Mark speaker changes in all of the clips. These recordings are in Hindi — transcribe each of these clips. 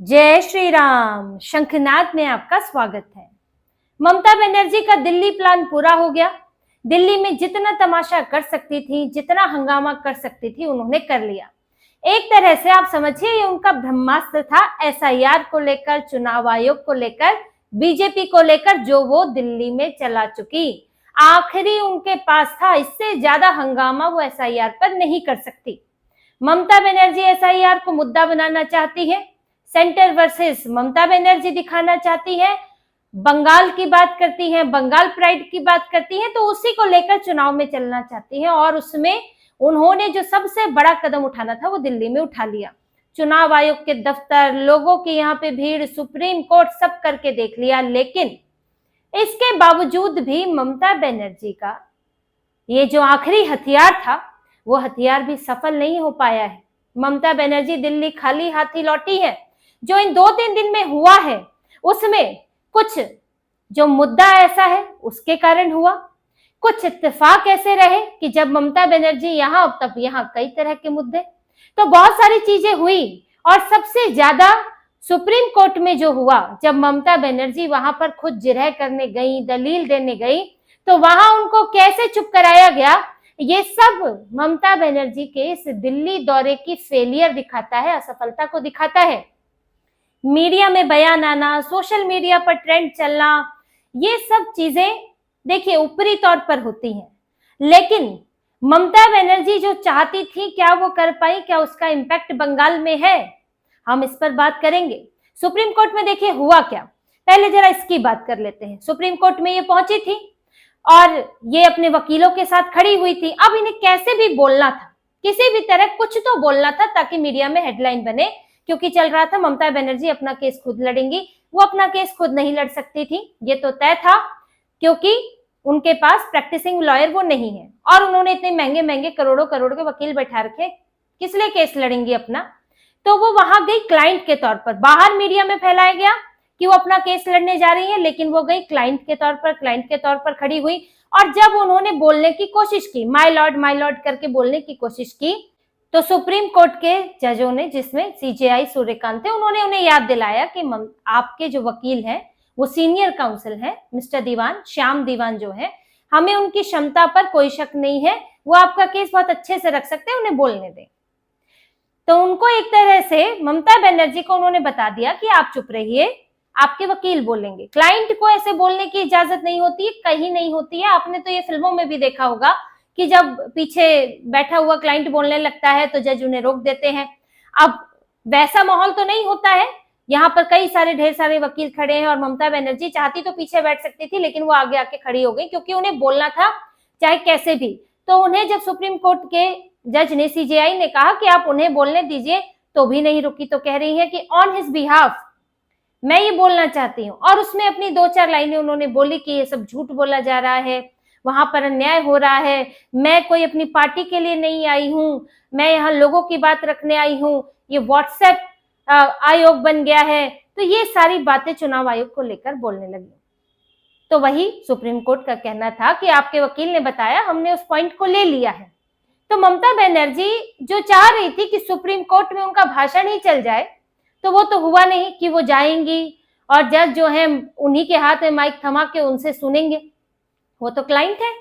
Speaker 1: जय श्री राम। शंखनाद में आपका स्वागत है। ममता बनर्जी का दिल्ली प्लान पूरा हो गया। दिल्ली में जितना तमाशा कर सकती थी, जितना हंगामा कर सकती थी, उन्होंने कर लिया। एक तरह से आप समझिए ये उनका ब्रह्मास्त्र था, एसआईआर को लेकर, चुनाव आयोग को लेकर, बीजेपी को लेकर, जो वो दिल्ली में चला चुकी। आखिरी उनके पास था, इससे ज्यादा हंगामा वो एसआईआर पर नहीं कर सकती। ममता बनर्जी एसआईआर को मुद्दा बनाना चाहती है, सेंटर वर्सेस ममता बनर्जी दिखाना चाहती है, बंगाल की बात करती है, बंगाल प्राइड की बात करती है, तो उसी को लेकर चुनाव में चलना चाहती है। और उसमें उन्होंने जो सबसे बड़ा कदम उठाना था वो दिल्ली में उठा लिया। चुनाव आयोग के दफ्तर, लोगों की यहाँ पे भीड़, सुप्रीम कोर्ट, सब करके देख लिया। लेकिन इसके बावजूद भी ममता बनर्जी का ये जो आखिरी हथियार था वो हथियार भी सफल नहीं हो पाया है। ममता बनर्जी दिल्ली खाली हाथी लौटी है। जो इन 2-3 दिन में हुआ है उसमें कुछ जो मुद्दा ऐसा है उसके कारण हुआ, कुछ इत्तेफाक ऐसे रहे कि जब ममता बनर्जी यहाँ, तब यहाँ कई तरह के मुद्दे, तो बहुत सारी चीजें हुई। और सबसे ज्यादा सुप्रीम कोर्ट में जो हुआ, जब ममता बनर्जी वहां पर खुद जिरह करने गई, दलील देने गई, तो वहां उनको कैसे चुप कराया गया, ये सब ममता बनर्जी के इस दिल्ली दौरे की फेलियर दिखाता है, असफलता को दिखाता है। मीडिया में बयान आना, सोशल मीडिया पर ट्रेंड चलना, ये सब चीजें देखिए ऊपरी तौर पर होती हैं, लेकिन ममता बनर्जी जो चाहती थी, क्या वो कर पाई? क्या उसका इम्पैक्ट बंगाल में है? हम इस पर बात करेंगे। सुप्रीम कोर्ट में देखिए हुआ क्या, पहले जरा इसकी बात कर लेते हैं। सुप्रीम कोर्ट में ये पहुंची थी और ये अपने वकीलों के साथ खड़ी हुई थी। अब इन्हें कैसे भी बोलना था, किसी भी तरह कुछ तो बोलना था ताकि मीडिया में हेडलाइन बने, क्योंकि चल रहा था ममता बनर्जी अपना केस खुद लड़ेंगी। वो अपना केस खुद नहीं लड़ सकती थी, ये तो तय था, क्योंकि उनके पास प्रैक्टिसिंग लॉयर वो नहीं है और उन्होंने इतने महंगे महंगे करोड़ों करोड़ के वकील बैठा रखे, किस लिए केस लड़ेंगी अपना? तो वो वहां गई क्लाइंट के तौर पर। बाहर मीडिया में फैलाया गया कि वो अपना केस लड़ने जा रही है, लेकिन वो गई क्लाइंट के तौर पर खड़ी हुई। और जब उन्होंने बोलने की कोशिश की, माय लॉर्ड करके बोलने की कोशिश की, तो सुप्रीम कोर्ट के जजों ने, जिसमें सीजेआई सूर्यकांत थे, उन्होंने उन्हें याद दिलाया कि आपके जो वकील हैं वो सीनियर काउंसिल हैं, मिस्टर दीवान, श्याम दीवान जो है, हमें उनकी क्षमता पर कोई शक नहीं है, वो आपका केस बहुत अच्छे से रख सकते हैं, उन्हें बोलने दें। तो उनको एक तरह से ममता बनर्जी को उन्होंने बता दिया कि आप चुप रहिए, आपके वकील बोलेंगे। क्लाइंट को ऐसे बोलने की इजाजत नहीं होती है, कहीं नहीं होती है। आपने तो ये फिल्मों में भी देखा होगा कि जब पीछे बैठा हुआ क्लाइंट बोलने लगता है तो जज उन्हें रोक देते हैं। अब वैसा माहौल तो नहीं होता है, यहाँ पर कई सारे ढेर सारे वकील खड़े हैं और ममता बनर्जी चाहती तो पीछे बैठ सकती थी, लेकिन वो आगे आके खड़ी हो गई, क्योंकि उन्हें बोलना था चाहे कैसे भी। तो उन्हें जब सुप्रीम कोर्ट के जज ने, सीजेआई ने कहा कि आप उन्हें बोलने दीजिए, तो भी नहीं रुकी, तो कह रही है कि ऑन हिज बिहाफ मैं ये बोलना चाहती हूँ। और उसमें अपनी 2-4 लाइनें उन्होंने बोली कि ये सब झूठ बोला जा रहा है, वहां पर अन्याय हो रहा है, मैं कोई अपनी पार्टी के लिए नहीं आई हूं, मैं यहाँ लोगों की बात रखने आई हूं, ये व्हाट्सएप आयोग बन गया है। तो ये सारी बातें चुनाव आयोग को लेकर बोलने लगी। तो वही सुप्रीम कोर्ट का कहना था कि आपके वकील ने बताया, हमने उस पॉइंट को ले लिया है। तो ममता बनर्जी जो चाह रही थी कि सुप्रीम कोर्ट में उनका भाषण ही चल जाए, तो वो तो हुआ नहीं कि वो जाएंगी और जज जो है उन्हीं के हाथ में माइक थमा के उनसे सुनेंगे। वो तो क्लाइंट है,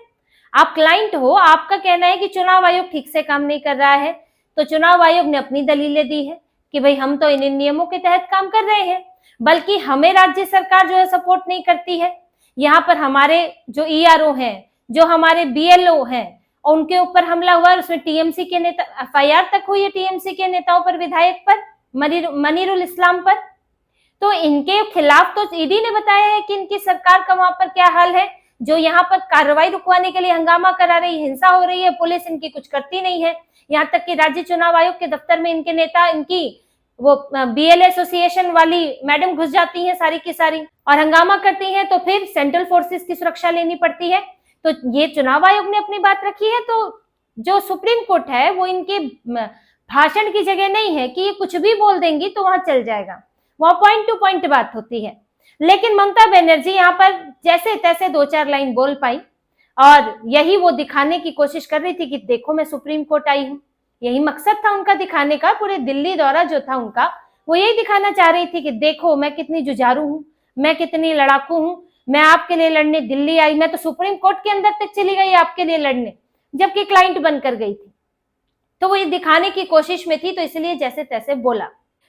Speaker 1: आप क्लाइंट हो, आपका कहना है कि चुनाव आयोग ठीक से काम नहीं कर रहा है, तो चुनाव आयोग ने अपनी दलीलें दी है कि भाई हम तो इन नियमों के तहत काम कर रहे हैं, बल्कि हमें राज्य सरकार जो है सपोर्ट नहीं करती है। यहाँ पर हमारे जो ईआरओ हैं, जो हमारे बीएलओ हैं, उनके ऊपर हमला हुआ, उसमें टीएमसी के नेता, एफआईआर तक हुई है टीएमसी के नेताओं पर, विधायक पर, मनीरुल इस्लाम पर। तो इनके खिलाफ तो ईडी ने बताया है कि इनकी सरकार का वहां पर क्या हाल है, जो यहाँ पर कार्रवाई रुकवाने के लिए हंगामा करा रही, हिंसा हो रही है, पुलिस इनकी कुछ करती नहीं है। यहाँ तक कि राज्य चुनाव आयोग के दफ्तर में इनके नेता, इनकी वो बीएल एसोसिएशन वाली मैडम घुस जाती हैं सारी की सारी और हंगामा करती हैं, तो फिर सेंट्रल फोर्सेस की सुरक्षा लेनी पड़ती है। तो ये चुनाव आयोग ने अपनी बात रखी है, तो जो सुप्रीम कोर्ट है वो इनके भाषण की जगह नहीं है कि ये कुछ भी बोल देंगी तो वहां चल जाएगा, वहां पॉइंट टू पॉइंट बात होती है। लेकिन ममता बनर्जी यहाँ पर जैसे तैसे 2-4 लाइन बोल पाई और यही वो दिखाने की कोशिश कर रही थी कि देखो मैं सुप्रीम कोर्ट आई हूँ। यही मकसद था उनका दिखाने का। पूरे दिल्ली दौरा जो था उनका वो यही दिखाना चाह रही थी कि देखो मैं कितनी जुझारू हूँ, मैं कितनी लड़ाकू हूँ, मैं आपके लिए लड़ने दिल्ली आई, मैं तो सुप्रीम कोर्ट के अंदर तक चली गई आपके लिए लड़ने, जबकि क्लाइंट बनकर गई थी। तो वो ये दिखाने की कोशिश में थी, तो इसलिए जैसे तैसे बोला।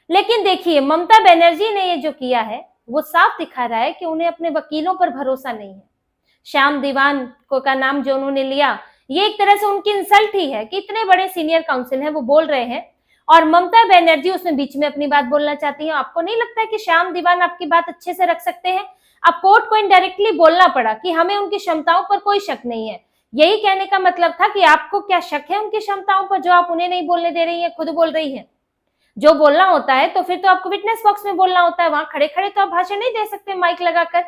Speaker 1: लेकिन देखिए ममता बनर्जी ने ये जो किया है वो साफ दिखा रहा है कि उन्हें अपने वकीलों पर भरोसा नहीं है। श्याम दीवान को का नाम जो उन्होंने लिया, ये एक तरह से उनकी इंसल्ट ही है कि इतने बड़े सीनियर काउंसिल हैं, वो बोल रहे हैं और ममता बनर्जी उसमें बीच में अपनी बात बोलना चाहती है। आपको नहीं लगता है कि श्याम दीवान आपकी बात अच्छे से रख सकते हैं? अब कोर्ट को इनडायरेक्टली बोलना पड़ा कि हमें उनकी क्षमताओं पर कोई शक नहीं है। यही कहने का मतलब था कि आपको क्या शक है उनकी क्षमताओं पर, जो आप उन्हें नहीं बोलने दे रही है, खुद बोल रही है। जो बोलना होता है तो फिर तो आपको विटनेस बॉक्स में बोलना होता है, वहां खड़े खड़े तो आप भाषण नहीं दे सकते माइक लगाकर।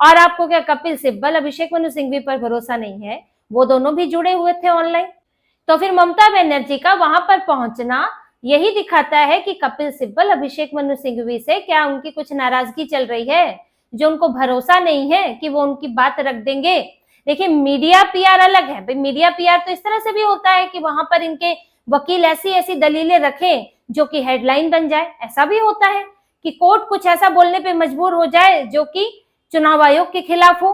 Speaker 1: और आपको क्या कपिल सिब्बल, अभिषेक मनु सिंघवी पर भरोसा नहीं है? वो दोनों भी जुड़े हुए थे ऑनलाइन। तो फिर ममता बनर्जी का वहां पर पहुंचना यही दिखाता है कि कपिल सिब्बल, अभिषेक मनु सिंघवी से क्या उनकी कुछ नाराजगी चल रही है, जो उनको भरोसा नहीं है कि वो उनकी बात रख देंगे। देखिए मीडिया पीआर अलग है भाई, मीडिया पीआर तो इस तरह से भी होता है कि वहां पर इनके वकील ऐसी ऐसी दलीलें रखें जो कि हेडलाइन बन जाए। ऐसा भी होता है कि कोर्ट कुछ ऐसा बोलने पे मजबूर हो जाए जो कि चुनाव आयोग के खिलाफ हो।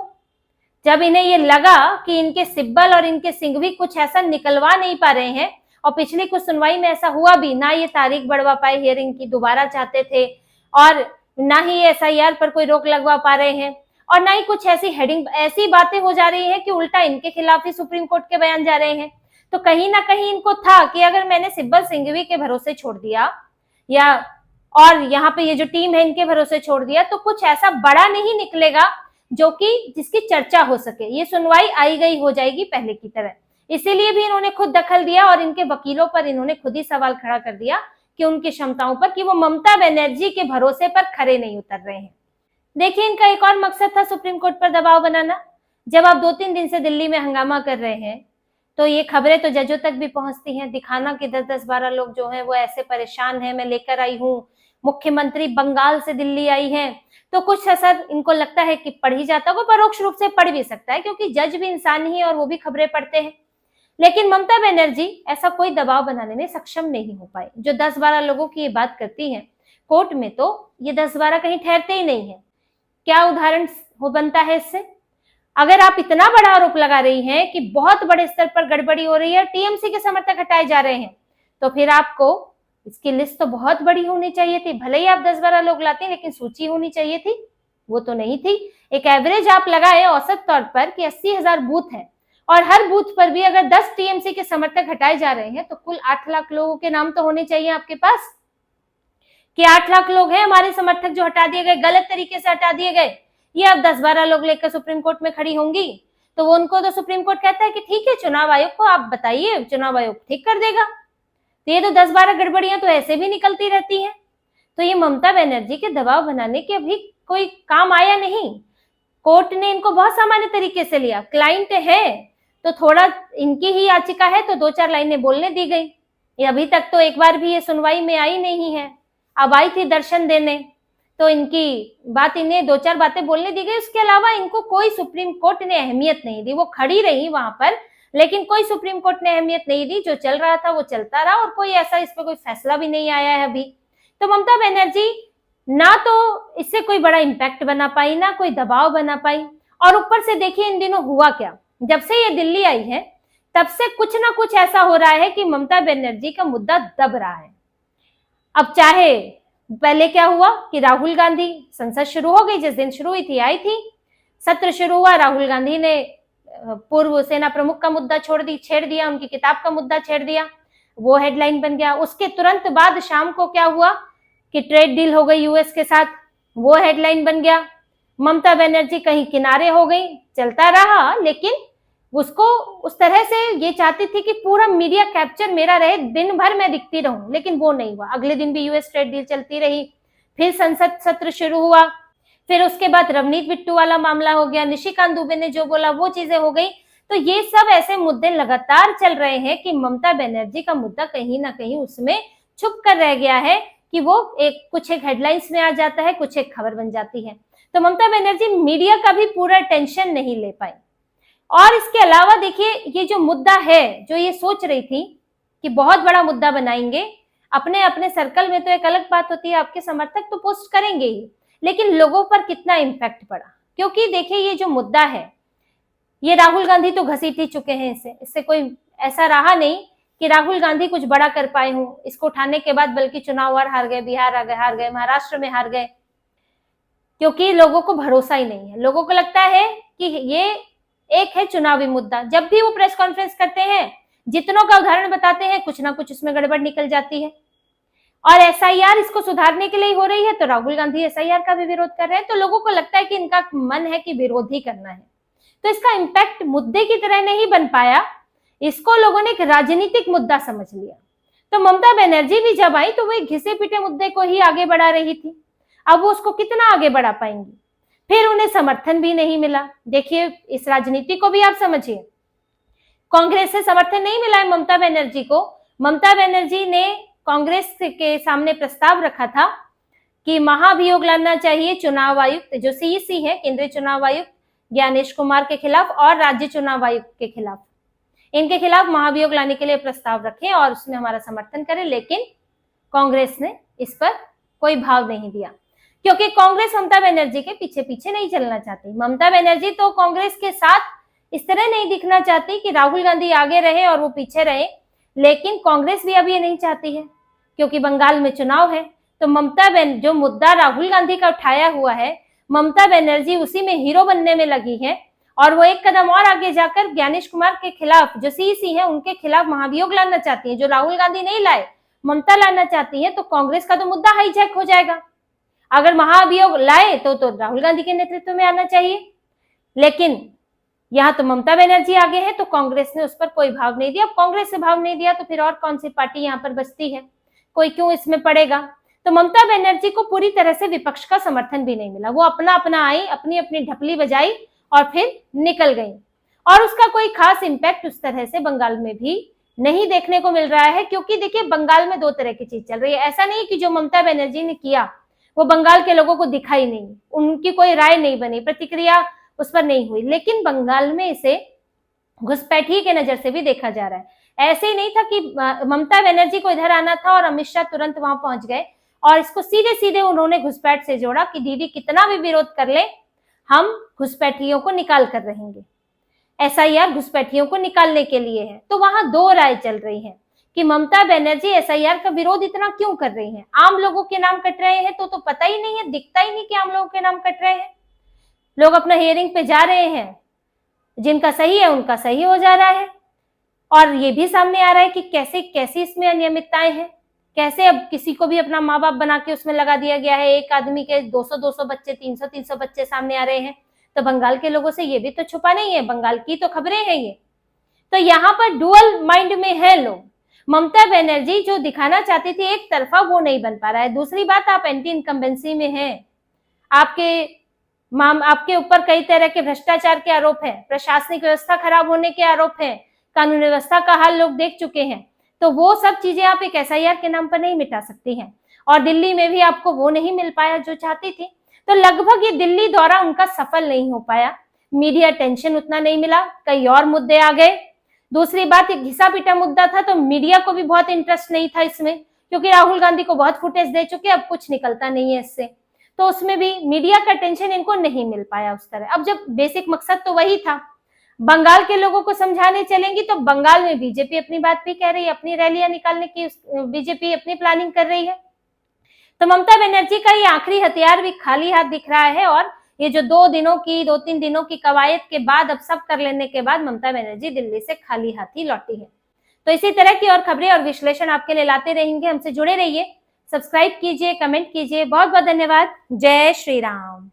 Speaker 1: जब इन्हें ये लगा कि इनके सिब्बल और इनके सिंघवी कुछ ऐसा निकलवा नहीं पा रहे हैं, और पिछली कुछ सुनवाई में ऐसा हुआ भी, ना ये तारीख बढ़वा पाए हियरिंग की, दोबारा चाहते थे, और ना ही एसआईआर पर कोई रोक लगवा पा रहे हैं, और ना ही कुछ ऐसी हेडिंग, ऐसी बातें हो जा रही है कि उल्टा इनके खिलाफ ही सुप्रीम कोर्ट के बयान जा रहे हैं। तो कहीं ना कहीं इनको था कि अगर मैंने सिब्बल सिंघवी के भरोसे छोड़ दिया, या और यहाँ पे ये जो टीम है इनके भरोसे छोड़ दिया, तो कुछ ऐसा बड़ा नहीं निकलेगा जो कि जिसकी चर्चा हो सके। ये सुनवाई आई गई हो जाएगी पहले की तरह। इसीलिए भी इन्होंने खुद दखल दिया और इनके वकीलों पर इन्होंने खुद ही सवाल खड़ा कर दिया कि उनकी क्षमताओं पर, कि वो ममता बनर्जी के भरोसे पर खरे नहीं उतर रहे हैं। देखिए इनका एक और मकसद था सुप्रीम कोर्ट पर दबाव बनाना। जब आप 2-3 दिन से दिल्ली में हंगामा कर रहे हैं तो ये खबरें तो जजों तक भी पहुंचती हैं, दिखाना कि 10-10-12 लोग जो हैं वो ऐसे परेशान हैं, मैं लेकर आई हूँ, मुख्यमंत्री बंगाल से दिल्ली आई हैं। तो कुछ असर इनको लगता है कि पढ़ ही जाता होगा, परोक्ष रूप से पढ़ भी सकता है क्योंकि जज भी इंसान ही है और वो भी खबरें पढ़ते हैं। लेकिन ममता बनर्जी ऐसा कोई दबाव बनाने में सक्षम नहीं हो पाए। जो 10-12 लोगों की ये बात करती हैं कोर्ट में, तो ये 10-12 कहीं ठहरते ही नहीं है। क्या उदाहरण हो बनता है इससे? अगर आप इतना बड़ा आरोप लगा रही हैं कि बहुत बड़े स्तर पर गड़बड़ी हो रही है, टीएमसी के समर्थक हटाए जा रहे हैं, तो फिर आपको इसकी लिस्ट तो बहुत बड़ी होनी चाहिए थी। भले ही आप 10-12 लोग लाते हैं, लेकिन सूची होनी चाहिए थी, वो तो नहीं थी। एक एवरेज आप लगाए औसत तौर पर कि 80,000 बूथ है, और हर बूथ पर भी अगर 10 टीएमसी के समर्थक हटाए जा रहे हैं, तो कुल 8 लाख लोगों के नाम तो होने चाहिए आपके पास, कि 8 लाख लोग हैं हमारे समर्थक जो हटा दिए गए, गलत तरीके से हटा दिए गए। ये अब 10-12 लोग लेकर सुप्रीम कोर्ट में खड़ी होंगी, तो वो उनको तो सुप्रीम कोर्ट कहता है कि ठीक है, चुनाव आयोग को आप बताइए, चुनाव आयोग ठीक कर देगा। तो ये तो 10-12 गड़बड़ियां तो ऐसे भी निकलती रहती हैं। तो ये ममता बनर्जी के दबाव बनाने के अभी कोई काम आया नहीं। कोर्ट ने इनको बहुत सामान्य तरीके से लिया। क्लाइंट है तो थोड़ा इनकी ही याचिका है तो 2-4 लाइनें बोलने दी गई। ये अभी तक तो एक बार भी ये सुनवाई में आई नहीं है। अब आई थी दर्शन देने, तो इनकी बात, इन्हें 2-4 बातें बोलने दी गई। उसके अलावा इनको कोई सुप्रीम कोर्ट ने अहमियत नहीं दी। वो खड़ी रही वहां पर, लेकिन कोई सुप्रीम कोर्ट ने अहमियत नहीं दी। जो चल रहा था वो चलता रहा, और कोई ऐसा इस पर कोई फैसला भी नहीं आया है अभी। तो ममता बनर्जी ना तो इससे कोई बड़ा इम्पैक्ट बना पाई, ना कोई दबाव बना पाई। और ऊपर से देखिए इन दिनों हुआ क्या, जब से ये दिल्ली आई है तब से कुछ ना कुछ ऐसा हो रहा है कि ममता बनर्जी का मुद्दा दब रहा है। अब चाहे पहले क्या हुआ कि राहुल गांधी, संसद शुरू हो गई, जिस दिन शुरू हुई थी आई थी, सत्र शुरू हुआ, राहुल गांधी ने पूर्व सेना प्रमुख का मुद्दा छेड़ दिया, उनकी किताब का मुद्दा छेड़ दिया, वो हेडलाइन बन गया। उसके तुरंत बाद शाम को क्या हुआ कि ट्रेड डील हो गई यूएस के साथ, वो हेडलाइन बन गया। ममता बनर्जी कहीं किनारे हो गई, चलता रहा, लेकिन उसको उस तरह से ये चाहती थी कि पूरा मीडिया कैप्चर मेरा रहे, दिन भर मैं दिखती रहूं, लेकिन वो नहीं हुआ। अगले दिन भी यूएस ट्रेड डील चलती रही, फिर संसद सत्र शुरू हुआ, फिर उसके बाद रवनीत बिट्टू वाला मामला हो गया, निशिकांत दुबे ने जो बोला वो चीजें हो गई। तो ये सब ऐसे मुद्दे लगातार चल रहे हैं कि ममता बनर्जी का मुद्दा कहीं ना कहीं उसमें छुप कर रह गया है, कि वो कुछ एक हेडलाइंस में आ जाता है, कुछ एक खबर बन जाती है। तो ममता बनर्जी मीडिया का भी पूरा टेंशन नहीं ले पाई। और इसके अलावा देखिए, ये जो मुद्दा है, जो ये सोच रही थी कि बहुत बड़ा मुद्दा बनाएंगे, अपने अपने सर्कल में तो एक अलग बात होती है, आपके समर्थक तो पोस्ट करेंगे ही, लेकिन लोगों पर कितना इम्पैक्ट पड़ा। क्योंकि देखिए ये जो मुद्दा है, ये राहुल गांधी तो घसीट ही चुके हैं, इससे कोई ऐसा रहा नहीं कि राहुल गांधी कुछ बड़ा कर पाए हों इसको उठाने के बाद, बल्कि चुनाव और हार गए, बिहार हार गए, महाराष्ट्र में हार गए, क्योंकि लोगों को भरोसा ही नहीं है। लोगों को लगता है कि ये एक है चुनावी मुद्दा। जब भी वो प्रेस कॉन्फ्रेंस करते हैं, जितनों का उदाहरण बताते हैं, कुछ ना कुछ उसमें गड़बड़ निकल जाती है। और एसआईआर इसको सुधारने के लिए हो रही है, तो राहुल गांधी एसआईआर का भी विरोध कर रहे हैं। तो लोगों को लगता है कि इनका मन है कि विरोध ही करना है, तो इसका इम्पैक्ट मुद्दे की तरह नहीं बन पाया, इसको लोगों ने एक राजनीतिक मुद्दा समझ लिया। तो ममता बनर्जी भी जब आई तो वो एक घिसे पिटे मुद्दे को ही आगे बढ़ा रही थी। अब वो उसको कितना आगे बढ़ा पाएंगी? फिर उन्हें समर्थन भी नहीं मिला। देखिए इस राजनीति को भी आप समझिए, कांग्रेस से समर्थन नहीं मिला है ममता बनर्जी को। ममता बनर्जी ने कांग्रेस के सामने प्रस्ताव रखा था कि महाभियोग लाना चाहिए चुनाव आयुक्त, जो सीईसी है, केंद्रीय चुनाव आयुक्त ज्ञानेश कुमार के खिलाफ और राज्य चुनाव आयुक्त के खिलाफ, इनके खिलाफ महाभियोग लाने के लिए प्रस्ताव रखें और उसमें हमारा समर्थन करें। लेकिन कांग्रेस ने इस पर कोई भाव नहीं दिया, क्योंकि कांग्रेस ममता बनर्जी के पीछे पीछे नहीं चलना चाहती। ममता बनर्जी तो कांग्रेस के साथ इस तरह नहीं दिखना चाहती कि राहुल गांधी आगे रहे और वो पीछे रहे, लेकिन कांग्रेस भी अब ये नहीं चाहती है, क्योंकि बंगाल में चुनाव है। तो जो मुद्दा राहुल गांधी का उठाया हुआ है, ममता बनर्जी उसी में हीरो बनने में लगी है, और वो एक कदम और आगे जाकर ज्ञानेश कुमार के खिलाफ, जो सीईसी है, उनके खिलाफ महाभियोग लाना चाहती है, जो राहुल गांधी नहीं लाए, ममता लाना चाहती है। तो कांग्रेस का तो मुद्दा हाईजैक हो जाएगा। अगर महाभियोग लाए तो राहुल गांधी के नेतृत्व में आना चाहिए, लेकिन यहाँ तो ममता बनर्जी आगे है, तो कांग्रेस ने उस पर कोई भाव नहीं दिया। कांग्रेस से भाव नहीं दिया तो फिर और कौन सी पार्टी यहाँ पर बचती है? कोई क्यों इसमें पड़ेगा? तो ममता बनर्जी को पूरी तरह से विपक्ष का समर्थन भी नहीं मिला। वो अपना अपना आई, अपनी अपनी ढपली बजाई और फिर निकल गई, और उसका कोई खास इम्पैक्ट उस तरह से बंगाल में भी नहीं देखने को मिल रहा है। क्योंकि देखिए बंगाल में दो तरह की चीज चल रही है। ऐसा नहीं कि जो ममता बनर्जी ने किया वो बंगाल के लोगों को दिखाई नहीं, उनकी कोई राय नहीं बनी, प्रतिक्रिया उस पर नहीं हुई, लेकिन बंगाल में इसे घुसपैठी के नजर से भी देखा जा रहा है। ऐसे ही नहीं था कि ममता बनर्जी को इधर आना था और अमित शाह तुरंत वहां पहुंच गए और इसको सीधे सीधे उन्होंने घुसपैठ से जोड़ा कि दीदी कितना भी विरोध कर ले, हम घुसपैठियों को निकाल कर रहेंगे। एसआईआर घुसपैठियों को निकालने के लिए है। तो वहां दो राय चल रही है कि ममता बनर्जी एसआईआर का विरोध इतना क्यों कर रही है। आम लोगों के नाम कट रहे हैं तो पता ही नहीं है, दिखता ही नहीं कि आम लोगों के नाम कट रहे हैं। लोग अपना हियरिंग पे जा रहे हैं, जिनका सही है उनका सही हो जा रहा है, और ये भी सामने आ रहा है कि कैसे कैसी इसमें अनियमितताएं हैं, कैसे अब किसी को भी अपना माँ बाप बना के उसमें लगा दिया गया है। एक आदमी के 200-200 बच्चे, 300-300 बच्चे सामने आ रहे हैं। तो बंगाल के लोगों से ये भी तो छुपा नहीं है, बंगाल की तो खबरें हैं ये। तो यहाँ पर डुअल माइंड में है लोग। ममता बनर्जी जो दिखाना चाहती थी एक तरफा, वो नहीं बन पा रहा है। दूसरी बात, आप एंटी इनकम्बेंसी में हैं, आपके ऊपर कई तरह के भ्रष्टाचार के आरोप हैं, प्रशासनिक व्यवस्था खराब होने के आरोप हैं, कानून व्यवस्था का हाल लोग देख चुके हैं। तो वो सब चीजें आप एक एसआईआर के नाम पर नहीं मिटा सकती हैं, और दिल्ली में भी आपको वो नहीं मिल पाया जो चाहती थी। तो लगभग ये दिल्ली दौरा उनका सफल नहीं हो पाया। मीडिया टेंशन उतना नहीं मिला, कई और मुद्दे आ गए। दूसरी बात, एक घिसा पिटा मुद्दा था तो मीडिया को भी बहुत इंटरेस्ट नहीं था इसमें, क्योंकि राहुल गांधी को बहुत फुटेज दे चुके, अब कुछ निकलता नहीं है इससे। तो उसमें भी मीडिया का टेंशन इनको नहीं मिल पाया उस तरह। अब जब बेसिक मकसद तो वही था, बंगाल के लोगों को समझाने चलेंगी तो बंगाल में बीजेपी अपनी बात भी कह रही है, अपनी रैलियां निकालने की बीजेपी अपनी प्लानिंग कर रही है। तो ममता बनर्जी का ये आखिरी हथियार भी खाली हाथ दिख रहा है, और ये जो 2-3 दिनों की कवायद के बाद, अब सब कर लेने के बाद ममता बनर्जी दिल्ली से खाली हाथ ही लौटी है। तो इसी तरह की और खबरें और विश्लेषण आपके लिए लाते रहेंगे। हमसे जुड़े रहिए, सब्सक्राइब कीजिए, कमेंट कीजिए। बहुत बहुत धन्यवाद। जय श्री राम।